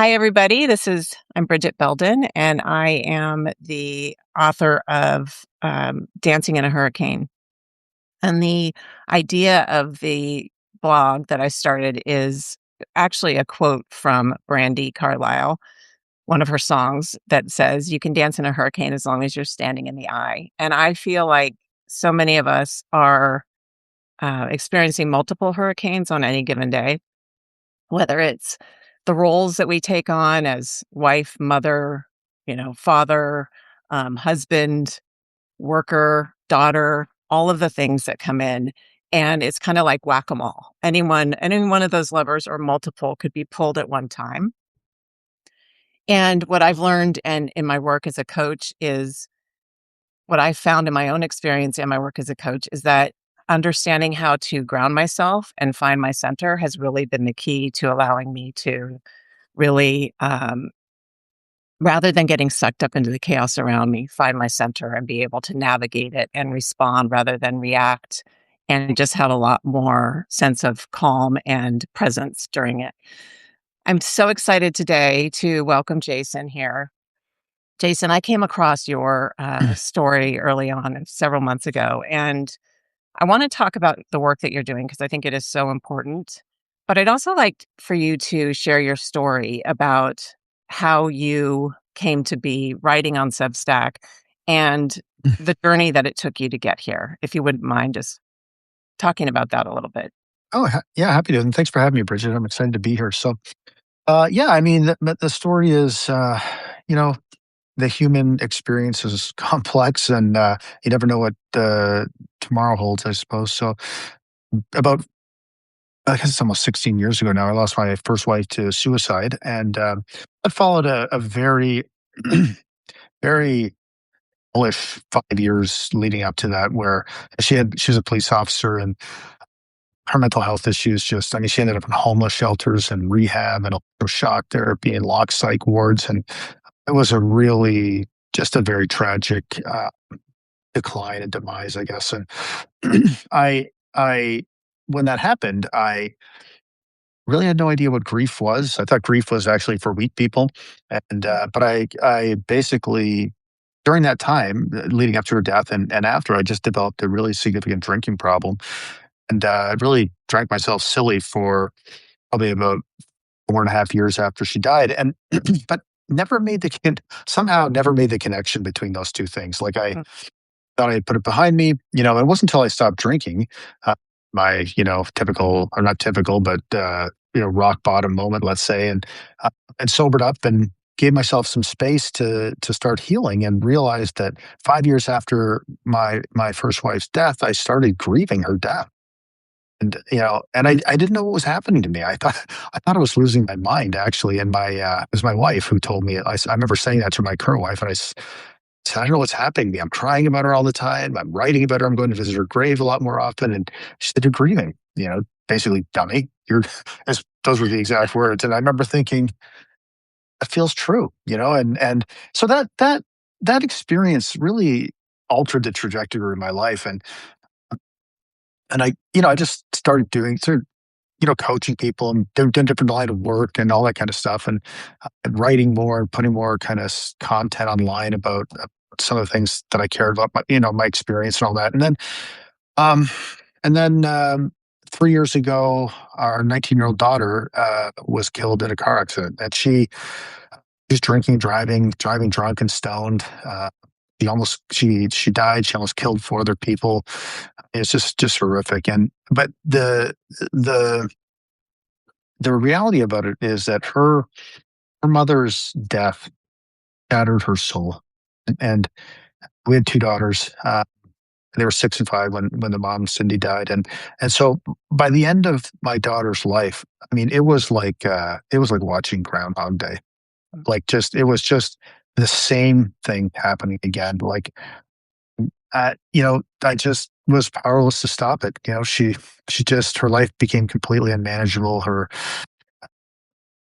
Hi, everybody. I'm Bridget Belden, and I am the author of Dancing in a Hurricane. And the idea of the blog that I started is actually a quote from Brandy Carlisle, one of her songs that says, "You can dance in a hurricane as long as you're standing in the eye." And I feel like so many of us are experiencing multiple hurricanes on any given day, whether it's the roles that we take on as wife, mother, father, husband, worker, daughter, all of the things that come in. And it's kind of like whack-a-mole. Any one of those levers or multiple could be pulled at one time. And what I've learned and in my work as a coach is what I found in my own experience and my work as a coach is that understanding how to ground myself and find my center has really been the key to allowing me to really, rather than getting sucked up into the chaos around me, find my center and be able to navigate it and respond rather than react, and just have a lot more sense of calm and presence during it. I'm so excited today to welcome Jason here. Jason, I came across your story early on, several months ago, and I want to talk about the work that you're doing because I think it is so important. But I'd also like for you to share your story about how you came to be writing on Substack and the journey that it took you to get here. If you wouldn't mind just talking about that a little bit. Oh, yeah, happy to. And thanks for having me, Bridget. I'm excited to be here. So, yeah, I mean, the story is, you know, the human experience is complex, and you never know what tomorrow holds, I suppose. So, about, I guess it's almost 16 years ago now, I lost my first wife to suicide, and it followed a very, very bullish 5 years leading up to that, where she was a police officer, and her mental health issues just, I mean, she ended up in homeless shelters and rehab and shock therapy and lock psych wards. And it was a really, just a very tragic decline and demise, I guess. And I, when that happened, I really had no idea what grief was. I thought grief was actually for weak people. And, but I basically, during that time leading up to her death and after, I just developed a really significant drinking problem. And I really drank myself silly for probably about 4.5 years after she died, and but somehow never made the connection between those two things. Like, I Mm. thought I had put it behind me. It wasn't until I stopped drinking, my, typical, or not typical, but, rock bottom moment, let's say, and sobered up and gave myself some space to start healing, and realized that 5 years after my first wife's death, I started grieving her death. And, I didn't know what was happening to me. I thought I was losing my mind, actually, and it was my wife who told me. I remember saying that to my current wife, and said, "I don't know what's happening to me. I'm crying about her all the time. I'm writing about her. I'm going to visit her grave a lot more often." And she said, "You're grieving, basically, dummy. You're," those were the exact words. And I remember thinking, "That feels true," and so that experience really altered the trajectory of my life. And I just started coaching people and doing different line of work and all that kind of stuff, and writing more and putting more kind of content online about some of the things that I cared about, my experience and all that. Um, and then 3 years ago, our 19-year-old daughter was killed in a car accident, and she's drinking, driving drunk and stoned. She died. She almost killed four other people. It's just horrific. And but the reality about it is that her mother's death shattered her soul. And we had two daughters. They were 6 and 5 when the mom, Cindy, died. And so by the end of my daughter's life, I mean, it was like watching Groundhog Day. Like, it was just the same thing happening again. Like, I just was powerless to stop it. Her life became completely unmanageable. Her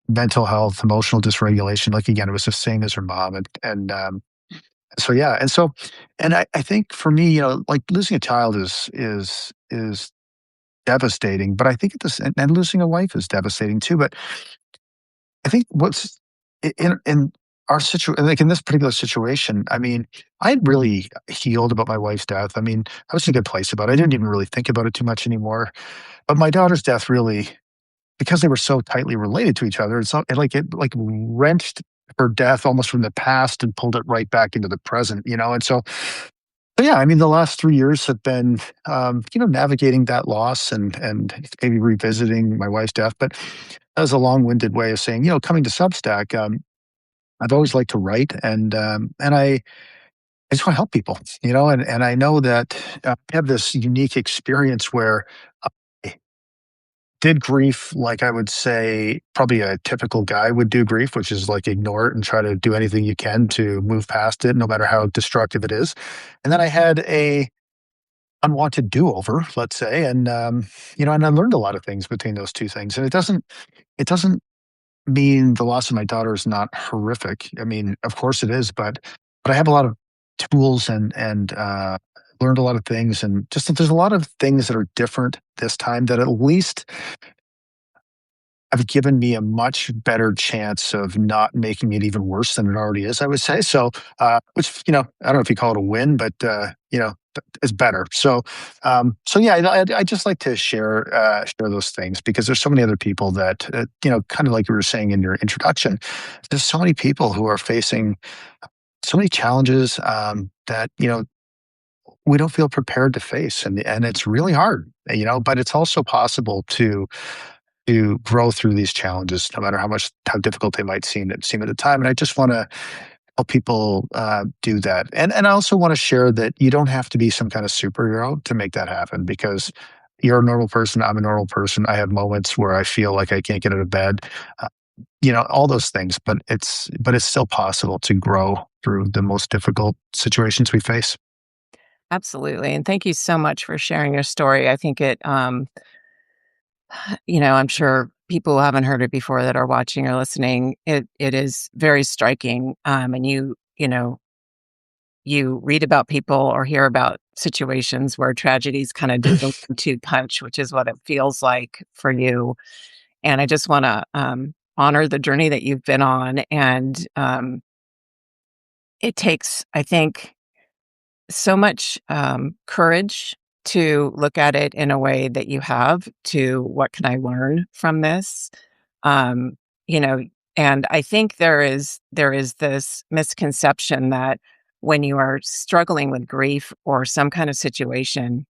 mental health, emotional dysregulation, like, again, it was the same as her mom. So, yeah. And I think for me, like, losing a child is devastating, but I think and losing a wife is devastating too. But I think what's in our situation, like in this particular situation, I mean, I had really healed about my wife's death. I mean, I was in a good place about it. I didn't even really think about it too much anymore. But my daughter's death really, because they were so tightly related to each other, it like wrenched her death almost from the past and pulled it right back into the present, you know. And so, but yeah, I mean, the last 3 years have been, navigating that loss and maybe revisiting my wife's death. But that was a long-winded way of saying, coming to Substack. I've always liked to write, and I just want to help people, and I know that I have this unique experience where I did grief like I would say probably a typical guy would do grief, which is like ignore it and try to do anything you can to move past it, no matter how destructive it is. And then I had a unwanted do-over, let's say, and I learned a lot of things between those two things. And it doesn't mean the loss of my daughter is not horrific. I mean, of course it is, but I have a lot of tools and learned a lot of things, and just that there's a lot of things that are different this time that at least have given me a much better chance of not making it even worse than it already is, I would say. So, which, I don't know if you call it a win, but, is better. So yeah, I just like to share those things because there's so many other people that, kind of like you were saying in your introduction, there's so many people who are facing so many challenges, that, we don't feel prepared to face. And it's really hard, but it's also possible to grow through these challenges, no matter how difficult they might seem at the time. And I just want to help people do that. And I also want to share that you don't have to be some kind of superhero to make that happen because you're a normal person. I'm a normal person. I have moments where I feel like I can't get out of bed. Uh, all those things, but it's still possible to grow through the most difficult situations we face. Absolutely, and thank you so much for sharing your story. I think I'm sure people who haven't heard it before that are watching or listening, it is very striking, and you read about people or hear about situations where tragedies kinda do the 1-2 punch, which is what it feels like for you, and I just wanna, honor the journey that you've been on, and, it takes, I think, so much courage to look at it in a way that you have to what can I learn from this? Um, you know, and I think there is this misconception that when you are struggling with grief or some kind of situation,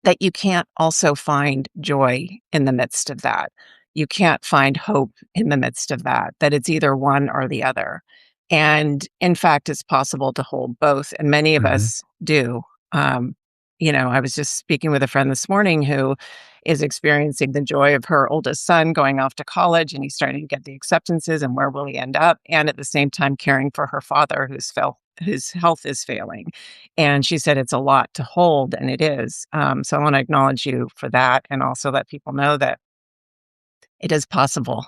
that you can't also find joy in the midst of that. You can't find hope in the midst of that, that it's either one or the other. And in fact, it's possible to hold both, and many of Mhm. us do. Um, I was just speaking with a friend this morning who is experiencing the joy of her oldest son going off to college, and he's starting to get the acceptances and where will he end up, and at the same time caring for her father whose health is failing. And she said it's a lot to hold, and it is. So I want to acknowledge you for that and also let people know that it is possible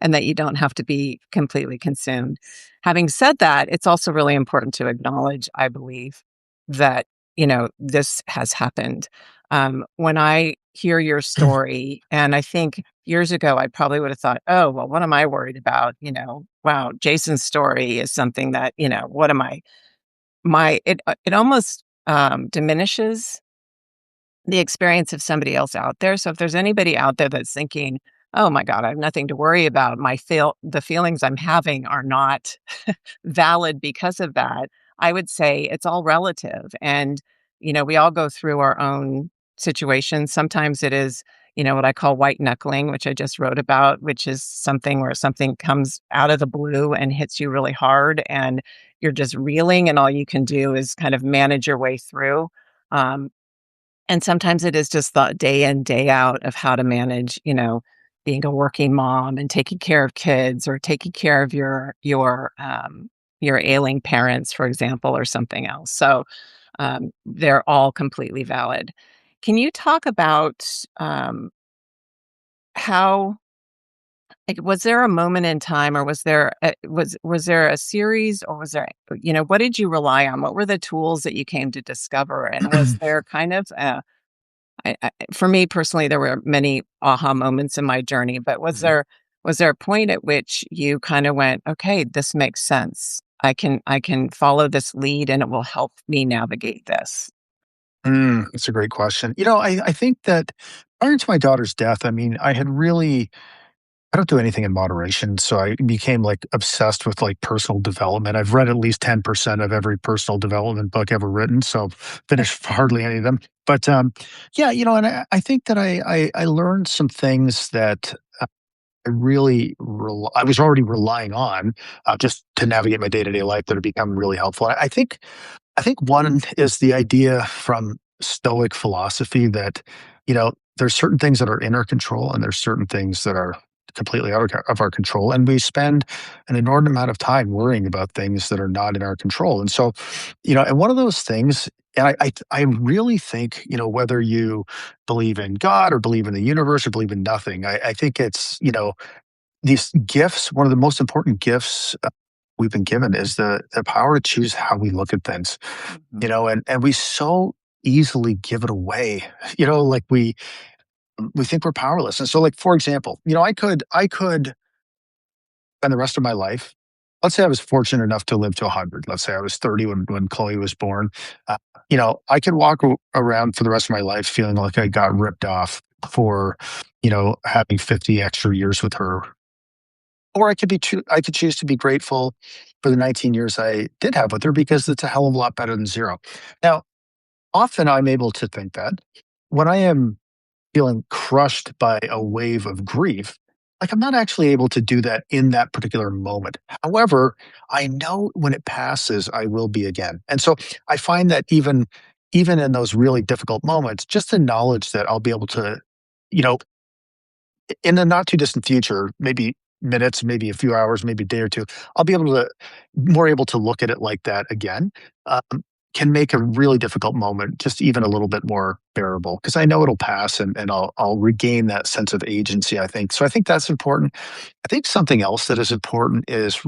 and that you don't have to be completely consumed. Having said that, it's also really important to acknowledge, I believe, that, this has happened. When I hear your story, and I think years ago, I probably would have thought, oh, well, what am I worried about? Wow, Jason's story is something that, what am I? It almost diminishes the experience of somebody else out there. So if there's anybody out there that's thinking, "Oh my god, I have nothing to worry about. The feelings I'm having are not valid because of that." I would say it's all relative, and we all go through our own situations. Sometimes it is, what I call white knuckling, which I just wrote about, which is something where something comes out of the blue and hits you really hard and you're just reeling and all you can do is kind of manage your way through. Um, and sometimes it is just the day in, day out of how to manage, being a working mom and taking care of kids or taking care of your ailing parents, for example, or something else. So they're all completely valid. Can you talk about how, like, was there a moment in time, or was there a series, or was there, what did you rely on? What were the tools that you came to discover? And was there kind of for me personally, there were many aha moments in my journey, but was Mhm. there Was there a point at which you kinda went, "Okay, this makes sense. I can follow this lead, and it will help me navigate this?" That's a great question. I think that prior to my daughter's death, I mean, I don't do anything in moderation, so I became, like, obsessed with, like, personal development. I've read at least 10% of every personal development book ever written, so finished hardly any of them. But, yeah, and I think that I learned some things that I was already relying on, just to navigate my day-to-day life that have become really helpful. I think one is the idea from Stoic philosophy that, there's certain things that are in our control and there's certain things that are completely out of our control. And we spend an inordinate amount of time worrying about things that are not in our control. And so, and one of those things, and I really think, whether you believe in God or believe in the universe or believe in nothing, I think it's, these gifts, one of the most important gifts we've been given is the power to choose how we look at things, Mhm. and we so easily give it away. Like we think we're powerless. And so, like, for example, I could spend the rest of my life. Let's say I was fortunate enough to live to 100. Let's say I was 30 when Chloe was born. Uh, I could walk around for the rest of my life feeling like I got ripped off for, having 50 extra years with her, or I could choose to be grateful for the 19 years I did have with her because it's a hell of a lot better than 0. Now, often I'm able to think that when I am feeling crushed by a wave of grief, like, I'm not actually able to do that in that particular moment. However, I know when it passes, I will be again. And so I find that even in those really difficult moments, just the knowledge that I'll be able to, you know, in the not too distant future, maybe minutes, maybe a few hours, maybe a day or 2, I'll be able to more able to look at it like that again, can make a really difficult moment just even a little bit more bearable because I know it'll pass and I'll regain that sense of agency, I think. So I think that's important. I think something else that is important is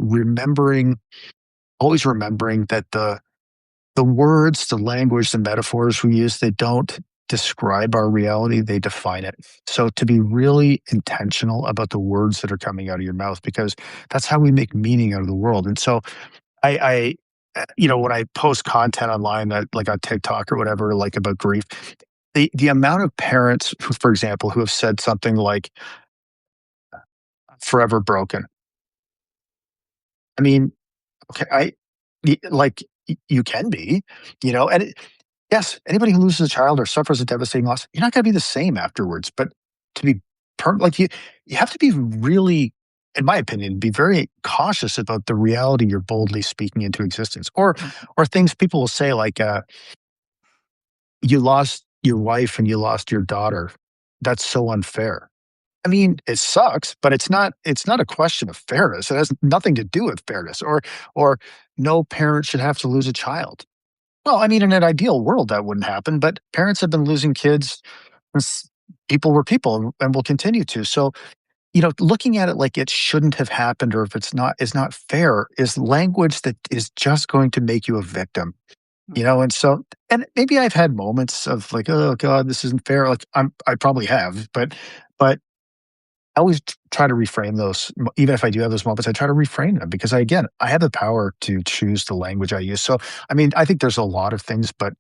always remembering that the words, the language, the metaphors we use, they don't describe our reality, they define it. So to be really intentional about the words that are coming out of your mouth, because that's how we make meaning out of the world. And so when I post content online, that like on TikTok or whatever, like about grief, the amount of parents, who, for example, who have said something like "forever broken." I mean, okay, you can be, and yes, anybody who loses a child or suffers a devastating loss, you're not going to be the same afterwards. But to be like you have to be really, in my opinion, be very cautious about the reality you're boldly speaking into existence, Mhm. or things people will say like, "You lost your wife and you lost your daughter. That's so unfair." I mean, it sucks, but it's not a question of fairness. It has nothing to do with fairness, or no parent should have to lose a child. Well, I mean, in an ideal world, that wouldn't happen, but parents have been losing kids since people were people and will continue to. So, looking at it like it shouldn't have happened or if it's not is not fair is language that is just going to make you a victim. And so, and maybe I've had moments of like, oh God, this isn't fair. Like I probably have, but I always try to reframe those. Even if I do have those moments, I try to reframe them because again, I have the power to choose the language I use. So, I mean, I think there's a lot of things, but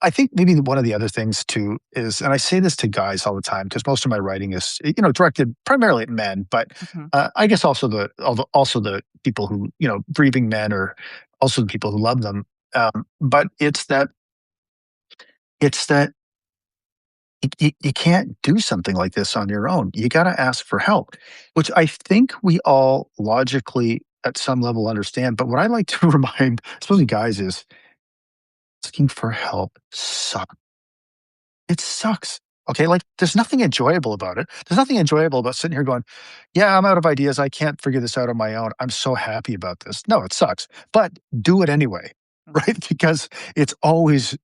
I think maybe one of the other things too is, and I say this to guys all the time because most of my writing is, directed primarily at men, but Mhm. I guess also the people who, grieving men or also the people who love them. But it's that you can't do something like this on your own. You got to ask for help, which I think we all logically at some level understand. But what I like to remind, especially guys, is asking for help sucks. It sucks. Okay, like there's nothing enjoyable about it. There's nothing enjoyable about sitting here going, "Yeah, I'm out of ideas. I can't figure this out on my own. I'm so happy about this." No, it sucks, but do it anyway, Mhm. right? Because it's always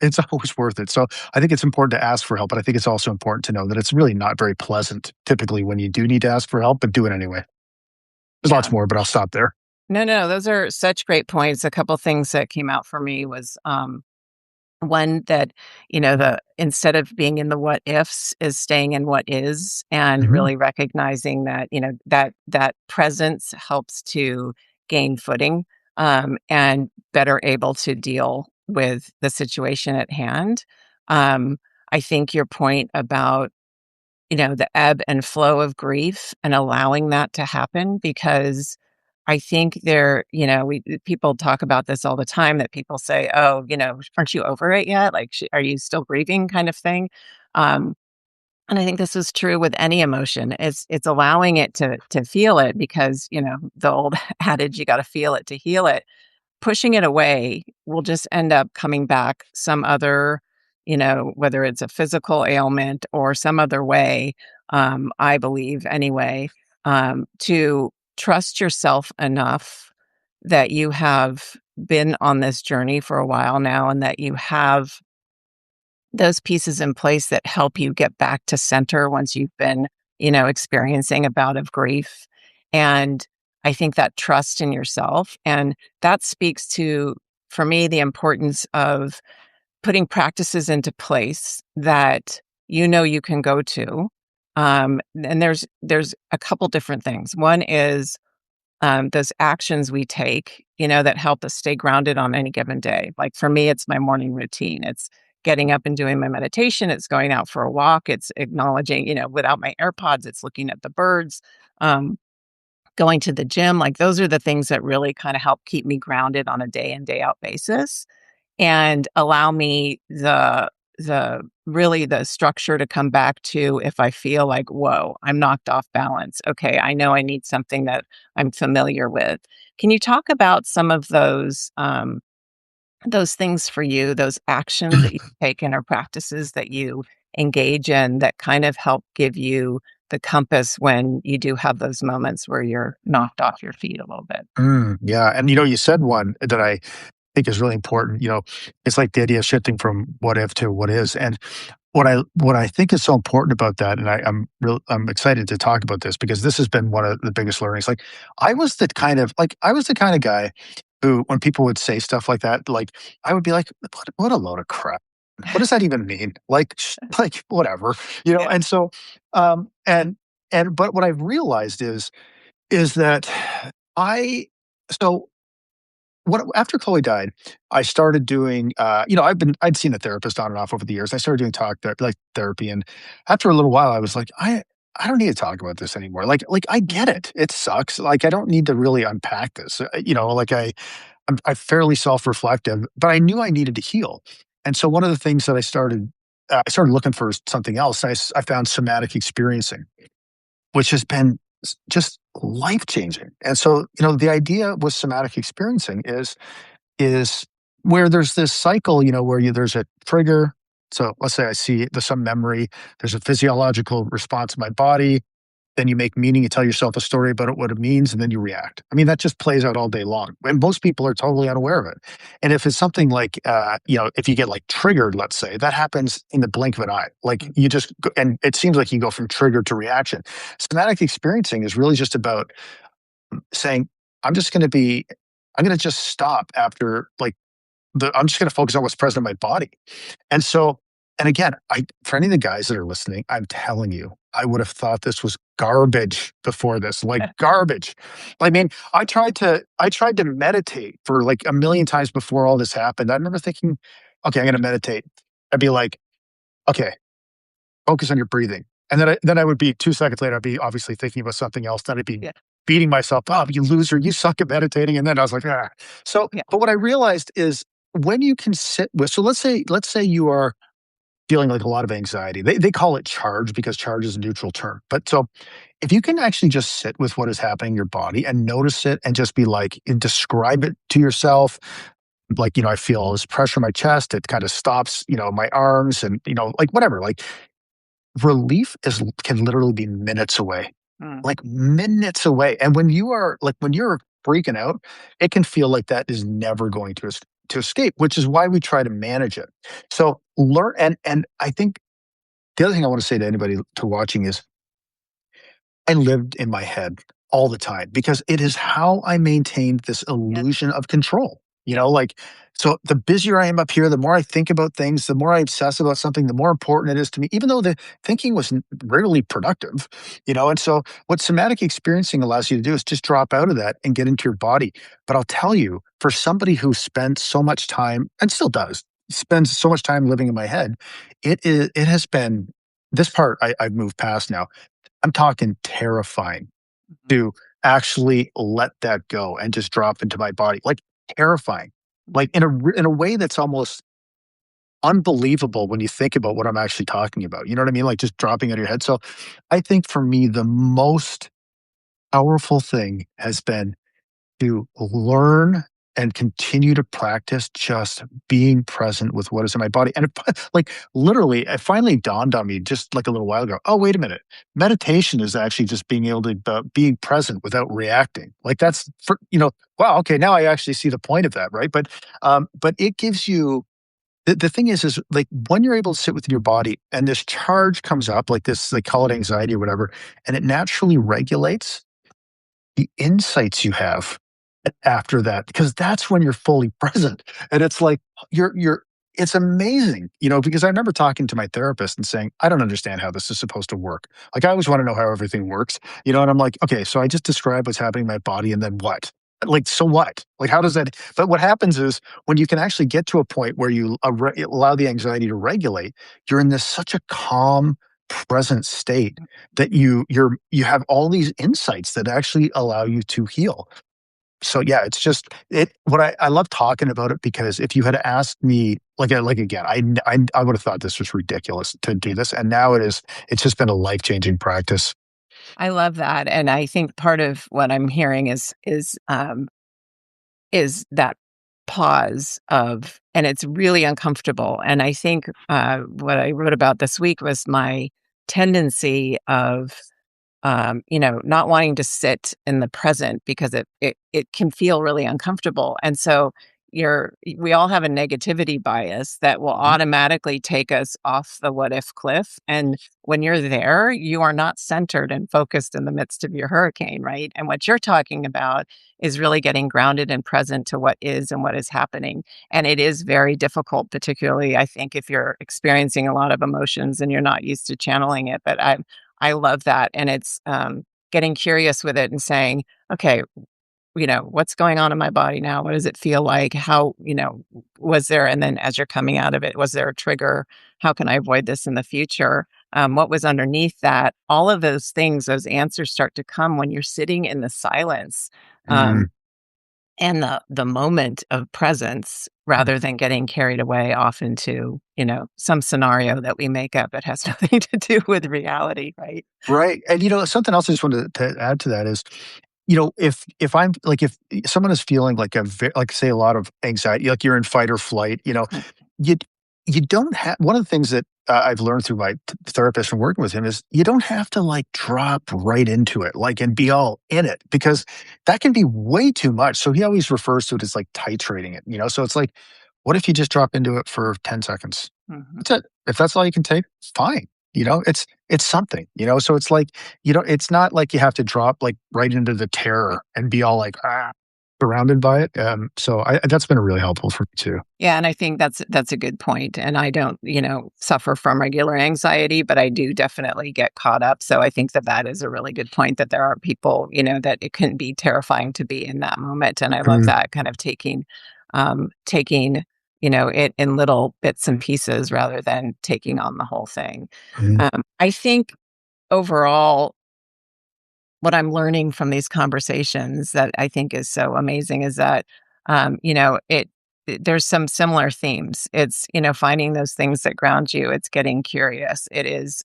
worth it. So I think it's important to ask for help, but I think it's also important to know that it's really not very pleasant typically when you do need to ask for help, but do it anyway. There's lots Yeah. more, but I'll stop there. No, no, those are such great points. A couple things that came out for me was, One that, the instead of being in the what ifs is staying in what is, and Mhm. really recognizing that, that presence helps to gain footing, and better able to deal with the situation at hand. Um, I think your point about, the ebb and flow of grief and allowing that to happen, because I think people talk about this all the time, that people say, "Oh, aren't you over it yet? Like, are you still grieving?" kind of thing. Um, and I think this is true with any emotion. It's allowing it to feel it, because, the old adage, you got to feel it to heal it. Pushing it away will just end up coming back some other, whether it's a physical ailment or some other way, I believe anyway, to trust yourself enough that you have been on this journey for a while now, and that you have those pieces in place that help you get back to center once you've been, experiencing a bout of grief. And I think that trust in yourself, and that speaks to, for me, the importance of putting practices into place that you can go to. And there's a couple different things. One is those actions we take, that help us stay grounded on any given day. Like for me, it's my morning routine. It's getting up and doing my meditation. It's going out for a walk. It's acknowledging, without my AirPods, it's looking at the birds, going to the gym. Like those are the things that really kind of help keep me grounded on a day in, day out basis, and allow me the structure to come back to, if I feel like, whoa, I'm knocked off balance. Okay, I know I need something that I'm familiar with. Can you talk about some of those things for you, those actions that you've taken or practices that you engage in that kind of help give you the compass when you do have those moments where you're knocked off your feet a little bit? Yeah, and, you said one that I think is really important, it's like the idea of shifting from what if to what is, and what I think is so important about that, and I'm excited to talk about this because this has been one of the biggest learnings. Like, I was the kind of guy who, when people would say stuff like that, like, I would be like, "What a load of crap. What does that even mean? Like, like, whatever," Yeah. And so, but what I've realized is that I so what after Chloe died, I started doing, I'd seen a therapist on and off over the years. I started doing therapy, and after a little while, I was like, I don't need to talk about this anymore. Like I get it. It sucks. Like I don't need to really unpack this. I'm fairly self reflective, but I knew I needed to heal. And so one of the things that I started looking for something else. I found somatic experiencing, which has been just life changing. And so, the idea with somatic experiencing is where there's this cycle, where there's a trigger. So let's say I see there's some memory, there's a physiological response in my body. Then you make meaning, you tell yourself a story about what it means, and then you react. I mean, that just plays out all day long. And most people are totally unaware of it. And if it's something like, if you get like triggered, let's say, that happens in the blink of an eye. Like you just, and it seems like you go from trigger to reaction. Somatic experiencing is really just about saying, I'm just going to be, I'm going to just stop after like I'm just going to focus on what's present in my body. And so, and again, for any of the guys that are listening, I'm telling you, I would have thought this was garbage before this, like garbage. I mean, I tried to meditate for like a million times before all this happened. I remember thinking, okay, I'm going to meditate. I'd be like, okay, focus on your breathing. And then I would be 2 seconds later, I'd be obviously thinking about something else. Then I'd be Yeah. beating myself up, you loser, you suck at meditating. And then I was like, ah. So, Yeah. but what I realized is when you can sit with, so let's say you are feeling like a lot of anxiety. They call it charge because charge is a neutral term. But so if you can actually just sit with what is happening in your body and notice it and just be like, and describe it to yourself, like, I feel all this pressure in my chest. It kind of stops, my arms and, like whatever, like relief can literally be minutes away, Mm. like minutes away. And when you're freaking out, it can feel like that is never going to escape, which is why we try to manage it. So learn, and I think the other thing I want to say to anybody to watching is I lived in my head all the time because it is how I maintained this Yeah. illusion of control. Like, so the busier I am up here, the more I think about things, the more I obsess about something, the more important it is to me, even though the thinking was rarely productive, And so, what somatic experiencing allows you to do is just drop out of that and get into your body. But I'll tell you, for somebody who spent so much time and still does, spends so much time living in my head, it has been this part I've moved past now. I'm talking terrifying Mhm. to actually let that go and just drop into my body, like, terrifying, like, in a way that's almost unbelievable when you think about what I'm actually talking about, you know what I mean? Like, just dropping out of your head. So, I think for me, the most powerful thing has been to learn and continue to practice just being present with what is in my body. And like, literally, it finally dawned on me just like a little while ago. Oh, wait a minute. Meditation is actually just being able to being present without reacting. Like, that's for, wow, okay, now I actually see the point of that, right? But it gives you the thing is like when you're able to sit within your body and this charge comes up, like this, they call it anxiety or whatever, and it naturally regulates the insights you have after that, because that's when you're fully present. And it's like you're it's amazing, because I remember talking to my therapist and saying, I don't understand how this is supposed to work. Like, I always want to know how everything works, and I'm like, okay, so I just describe what's happening in my body and then what? Like, so what? Like, how does that? But what happens is when you can actually get to a point where you allow the anxiety to regulate, you're in this such a calm, present state that you have all these insights that actually allow you to heal. So yeah, it's just it. What I love talking about it because if you had asked me, like again, I would have thought this was ridiculous to do this, and now it is. It's just been a life changing practice. I love that, and I think part of what I'm hearing is that pause of, and it's really uncomfortable, and I think, what I wrote about this week was my tendency of not wanting to sit in the present because it can feel really uncomfortable. And so we all have a negativity bias that will Mhm. automatically take us off the what if cliff. And when you're there, you are not centered and focused in the midst of your hurricane, right? And what you're talking about is really getting grounded and present to what is and what is happening. And it is very difficult, particularly I think if you're experiencing a lot of emotions and you're not used to channeling it. But I love that, and it's, getting curious with it and saying, "Okay, what's going on in my body now? What does it feel like? How was there," and then as you're coming out of it, was there a trigger? How can I avoid this in the future? What was underneath that? All of those things, those answers start to come when you're sitting in the silence, Mm, um, and the moment of presence mm. rather than getting carried away off into, some scenario that we make up that has nothing to do with reality, right? Right, and, something else I just wanted to add to that is, if I'm like, if someone is feeling like like, say, a lot of anxiety, like you're in fight or flight, Mm, you you don't have one of the things that, I've learned through my therapist and working with him is you don't have to, like, drop right into it, like, and be all in it because that can be way too much, so he always refers to it as, like, titrating it, so it's like, what if you just drop into it for 10 seconds? mhm. That's it. If that's all you can take, fine. It's something, so it's like, it's not like you have to drop like right into the terror and be all like, surrounded by it. So that's been really helpful for me too. Yeah, and I think that's a good point, and I don't, suffer from regular anxiety, but I do definitely get caught up, so I think that that is a really good point that there are people, that it can be terrifying to be in that moment, and I love Mm, that kind of taking, it in little bits and pieces rather than taking on the whole thing. mm, I think overall what I'm learning from these conversations that I think is so amazing is that, there's some similar themes. It's, finding those things that ground you. It's getting curious. It is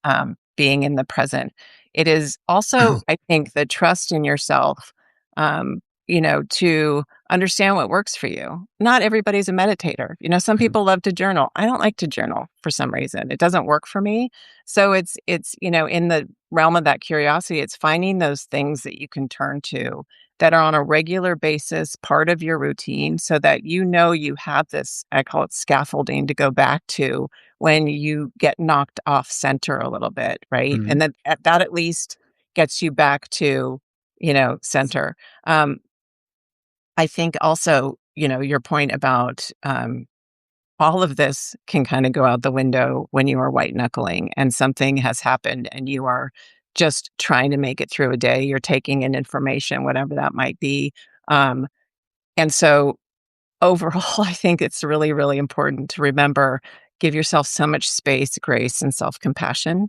being in the present. It is also, I think, the trust in yourself, to understand what works for you. Not everybody's a meditator. Some mm, people love to journal. I don't like to journal for some reason. It doesn't work for me. So it's in the realm of that curiosity, it's finding those things that you can turn to that are on a regular basis, part of your routine, so that you have this, I call it scaffolding, to go back to when you get knocked off center a little bit, right? mm, And that at least gets you back to, center. Um, I think also, your point about, all of this can kinda go out the window when you are white knuckling and something has happened and you are just trying to make it through a day. You're taking in information, whatever that might be. Um, and so overall, I think it's really, really important to remember, give yourself so much space, grace, and self-compassion,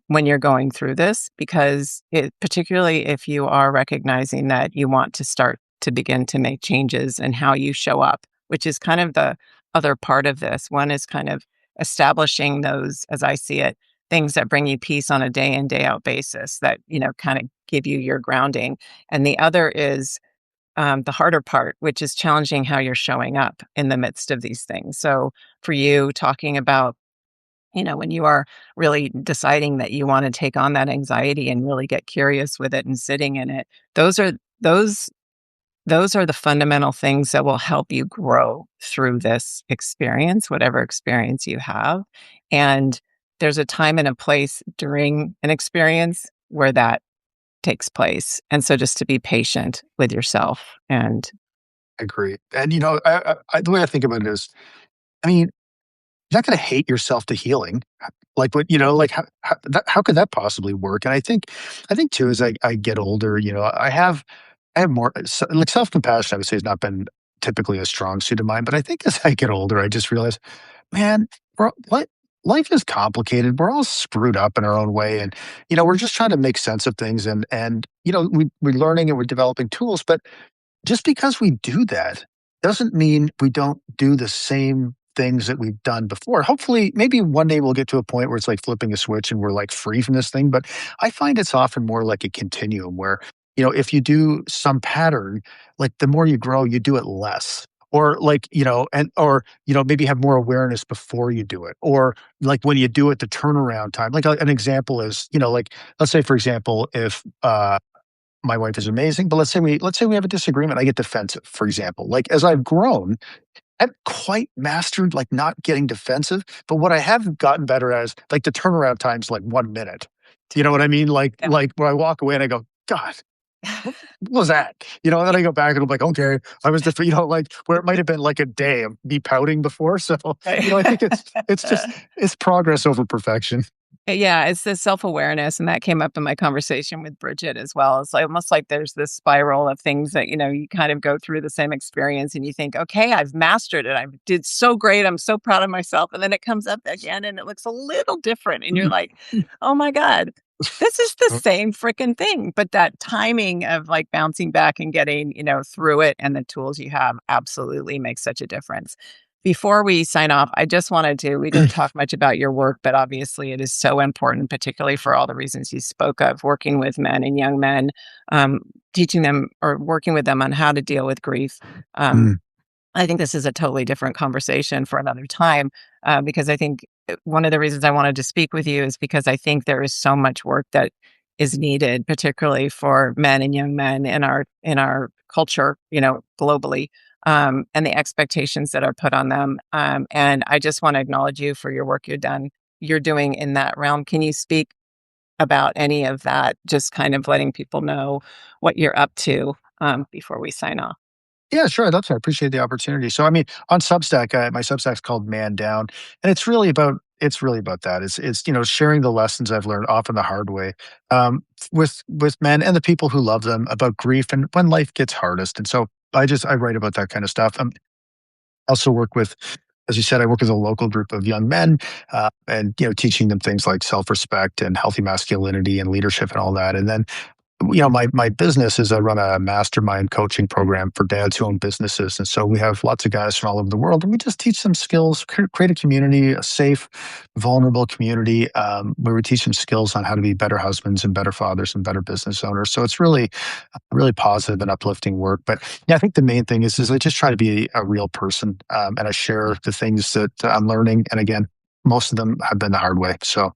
when you're going through this, because particularly if you are recognizing that you want to start to begin to make changes in how you show up, which is kind of the other part of this. One is kind of establishing those, as I see it, things that bring you peace on a day in, day out basis that, kind of give you your grounding. And the other is the harder part, which is challenging how you're showing up in the midst of these things. So for you, talking about, when you are really deciding that you want to take on that anxiety and really get curious with it and sitting in it, those are those those are the fundamental things that will help you grow through this experience, whatever experience you have. And there's a time and a place during an experience where that takes place. And so just to be patient with yourself and Agree. And the way I think about it is, I mean, you're not going to hate yourself to healing. Like what, like how could that possibly work? And I think too, as I get older, I have more like self compassion. I would say has not been typically a strong suit of mine, but I think as I get older, I just realize, man, what life is complicated. We're all screwed up in our own way, and we're just trying to make sense of things, and we're learning and we're developing tools, but just because we do that doesn't mean we don't do the same things that we've done before. Hopefully, maybe one day we'll get to a point where it's like flipping a switch and we're like free from this thing. But I find it's often more like a continuum where, if you do some pattern, like the more you grow, you do it less. Or like, or, maybe have more awareness before you do it. Or like when you do it, the turnaround time. Like an example is, like, let's say, for example, if my wife is amazing, but let's say we have a disagreement. I get defensive, for example. Like as I've grown, I haven't quite mastered like not getting defensive, but what I have gotten better at is like the turnaround time's like 1 minute. You know what I mean? Like yeah. like where I walk away and I go, God, what was that? And then I go back and I'm like, okay, I was just, like where it might have been like a day of me pouting before. So, I think it's progress over perfection. Yeah, it's the self-awareness, and that came up in my conversation with Bridget as well. It's like almost like there's this spiral of things that, you kind of go through the same experience and you think, "Okay, I've mastered it. I did so great. I'm so proud of myself." And then it comes up again and it looks a little different and you're like, "Oh my god, this is the same freaking thing." But that timing of like bouncing back and getting, through it and the tools you have absolutely makes such a difference. Before we sign off, I just wanted to we didn't talk much about your work, but obviously it is so important, particularly for all the reasons you spoke of, working with men and young men, um, teaching them or working with them on how to deal with grief. Um, Mm, I think this is a totally different conversation for another time, because I think one of the reasons I wanted to speak with you is because I think there is so much work that is needed, particularly for men and young men in our culture, globally, and the expectations that are put on them. And I just want to acknowledge you for your work you're doing in that realm. Can you speak about any of that? Just kind of letting people know what you're up to before we sign off. Yeah, sure. I'd love to. I appreciate the opportunity. So, I mean, on Substack, my Substack's called Man Down, and it's really about that. It's sharing the lessons I've learned, often the hard way, with men and the people who love them about grief and when life gets hardest. And so, I write about that kind of stuff. I also work with, as you said, I work with a local group of young men, and teaching them things like self respect and healthy masculinity and leadership and all that. And then my business is I run a mastermind coaching program for dads who own businesses. And so we have lots of guys from all over the world, and we just teach them skills, create a community, a safe, vulnerable community, where we teach them skills on how to be better husbands and better fathers and better business owners. So it's really positive and uplifting work. But yeah, I think the main thing is I just try to be a real person, and I share the things that I'm learning. And again, most of them have been the hard way. So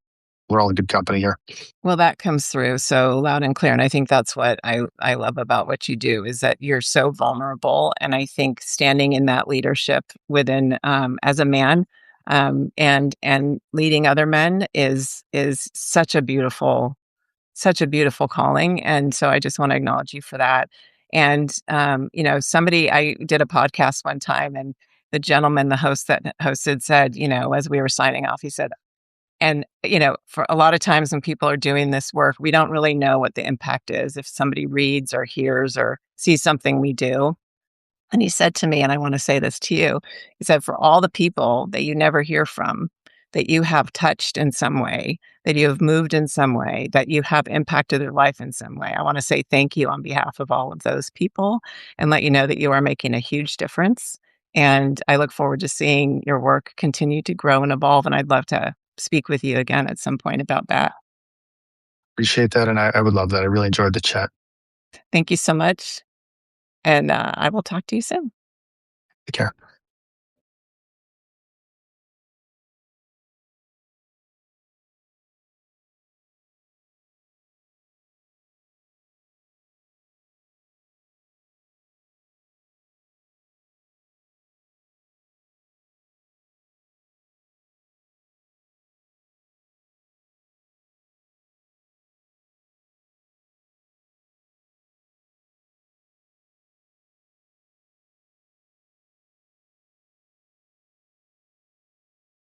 we're all in good company here. Well, that comes through so loud and clear, and I think that's what I love about what you do is that you're so vulnerable, and I think standing in that leadership within, as a man, and leading other men is such a beautiful calling, and so I just wanna acknowledge you for that. And, somebody I did a podcast one time, and the gentleman, the host that hosted said, as we were signing off, he said, and, for a lot of times when people are doing this work, we don't really know what the impact is if somebody reads or hears or sees something we do. And he said to me, and I want to say this to you, he said, for all the people that you never hear from, that you have touched in some way, that you have moved in some way, that you have impacted their life in some way, I want to say thank you on behalf of all of those people and let you know that you are making a huge difference. And I look forward to seeing your work continue to grow and evolve. And I'd love to speak with you again at some point about that. Appreciate that, and I would love that. I really enjoyed the chat. Thank you so much. And I will talk to you soon. Take care.